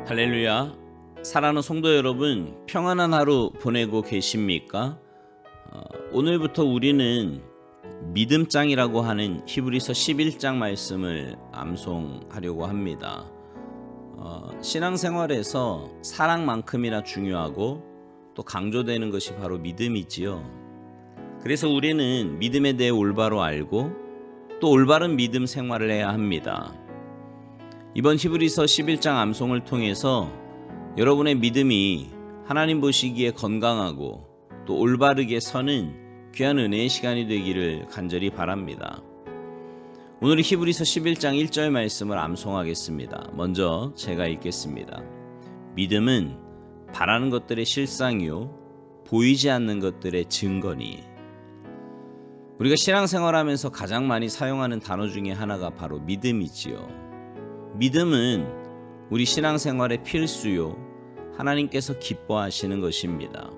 할렐루야. 사랑하는 성도 여러분, 평안한 하루 보내고 계십니까? 오늘부터 우리는 믿음장이라고 하는 히브리서 11장 말씀을 암송하려고 합니다. 신앙생활에서 사랑만큼이나 중요하고 또 강조되는 것이 바로 믿음이지요. 그래서 우리는 믿음에 대해 올바로 알고 또 올바른 믿음 생활을 해야 합니다. 이번 히브리서 11장 암송을 통해서 여러분의 믿음이 하나님 보시기에 건강하고 또 올바르게 서는 귀한 은혜의 시간이 되기를 간절히 바랍니다. 오늘 히브리서 11장 1절 말씀을 암송하겠습니다. 먼저 제가 읽겠습니다. 믿음은 바라는 것들의 실상이요 보이지 않는 것들의 증거니. 우리가 신앙생활하면서 가장 많이 사용하는 단어 중에 하나가 바로 믿음이지요. 믿음은 우리 신앙생활의 필수요 하나님께서 기뻐하시는 것입니다.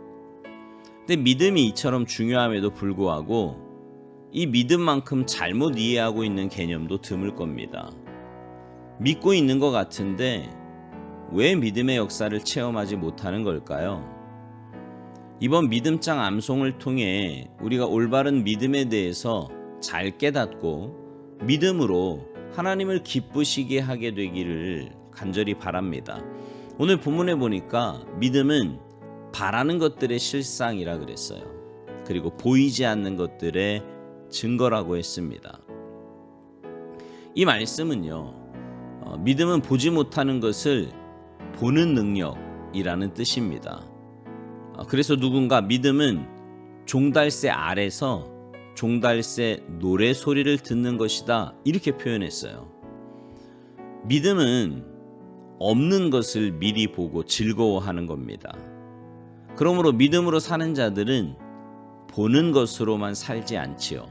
근데 믿음이 이처럼 중요함에도 불구하고 이 믿음만큼 잘못 이해하고 있는 개념도 드물 겁니다. 믿고 있는 것 같은데 왜 믿음의 역사를 체험하지 못하는 걸까요? 이번 믿음장 암송을 통해 우리가 올바른 믿음에 대해서 잘 깨닫고 믿음으로 하나님을 기쁘시게 하게 되기를 간절히 바랍니다. 오늘 본문에 보니까 믿음은 바라는 것들의 실상이라 그랬어요. 그리고 보이지 않는 것들의 증거라고 했습니다. 이 말씀은요, 믿음은 보지 못하는 것을 보는 능력이라는 뜻입니다. 그래서 누군가 믿음은 종달새 아래서 종달새 노래 소리를 듣는 것이다 이렇게 표현했어요. 믿음은 없는 것을 미리 보고 즐거워하는 겁니다. 그러므로 믿음으로 사는 자들은 보는 것으로만 살지 않지요.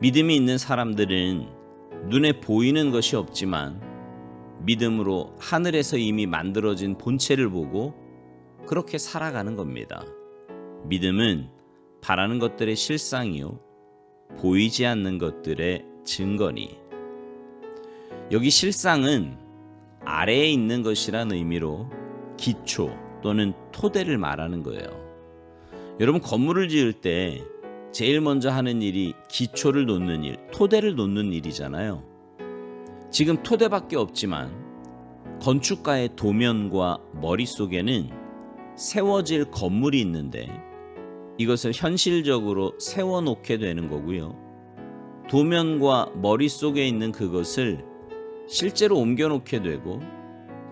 믿음이 있는 사람들은 눈에 보이는 것이 없지만 믿음으로 하늘에서 이미 만들어진 본체를 보고 그렇게 살아가는 겁니다. 믿음은 바라는 것들의 실상이요 보이지 않는 것들의 증거니. 여기 실상은 아래에 있는 것이란 의미로 기초 또는 토대를 말하는 거예요. 여러분 건물을 지을 때 제일 먼저 하는 일이 기초를 놓는 일, 토대를 놓는 일이잖아요. 지금 토대밖에 없지만 건축가의 도면과 머릿속에는 세워질 건물이 있는데 이것을 현실적으로 세워놓게 되는 거고요. 도면과 머릿속에 있는 그것을 실제로 옮겨놓게 되고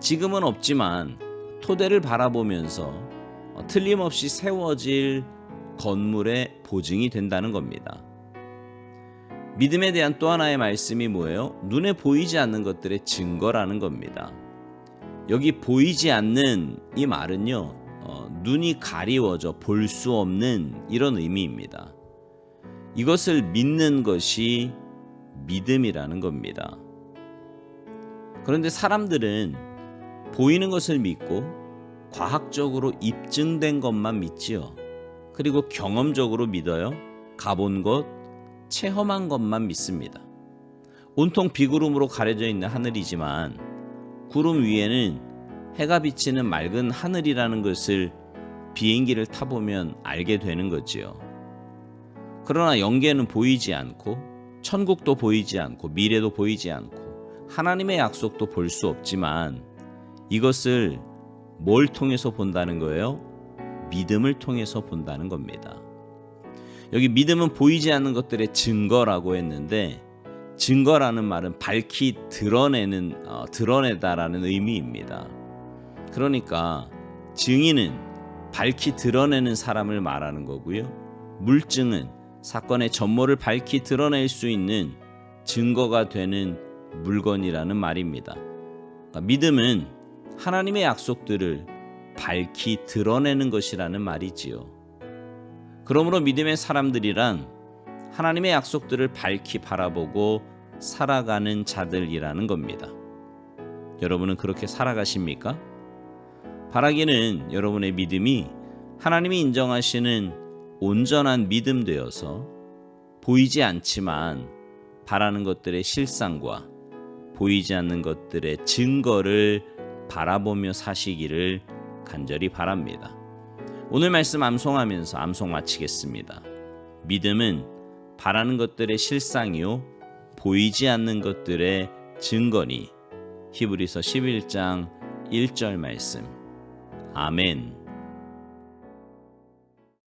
지금은 없지만 토대를 바라보면서 틀림없이 세워질 건물의 보증이 된다는 겁니다. 믿음에 대한 또 하나의 말씀이 뭐예요? 눈에 보이지 않는 것들의 증거라는 겁니다. 여기 보이지 않는 이 말은요, 눈이 가리워져 볼 수 없는 이런 의미입니다. 이것을 믿는 것이 믿음이라는 겁니다. 그런데 사람들은 보이는 것을 믿고 과학적으로 입증된 것만 믿지요. 그리고 경험적으로 믿어요. 가본 것, 체험한 것만 믿습니다. 온통 비구름으로 가려져 있는 하늘이지만 구름 위에는 해가 비치는 맑은 하늘이라는 것을 비행기를 타보면 알게 되는 거지요. 그러나 영계는 보이지 않고 천국도 보이지 않고 미래도 보이지 않고 하나님의 약속도 볼 수 없지만 이것을 뭘 통해서 본다는 거예요? 믿음을 통해서 본다는 겁니다. 여기 믿음은 보이지 않는 것들의 증거라고 했는데 증거라는 말은 밝히 드러내다라는 의미입니다. 그러니까 증인은 밝히 드러내는 사람을 말하는 거고요. 물증은 사건의 전모를 밝히 드러낼 수 있는 증거가 되는 물건이라는 말입니다. 그러니까 믿음은 하나님의 약속들을 밝히 드러내는 것이라는 말이지요. 그러므로 믿음의 사람들이란 하나님의 약속들을 밝히 바라보고 살아가는 자들이라는 겁니다. 여러분은 그렇게 살아가십니까? 바라기는 여러분의 믿음이 하나님이 인정하시는 온전한 믿음 되어서 보이지 않지만 바라는 것들의 실상과 보이지 않는 것들의 증거를 바라보며 사시기를 간절히 바랍니다. 오늘 말씀 암송하면서 암송 마치겠습니다. 믿음은 바라는 것들의 실상이요 보이지 않는 것들의 증거니. 히브리서 11장 1절 말씀. 아멘.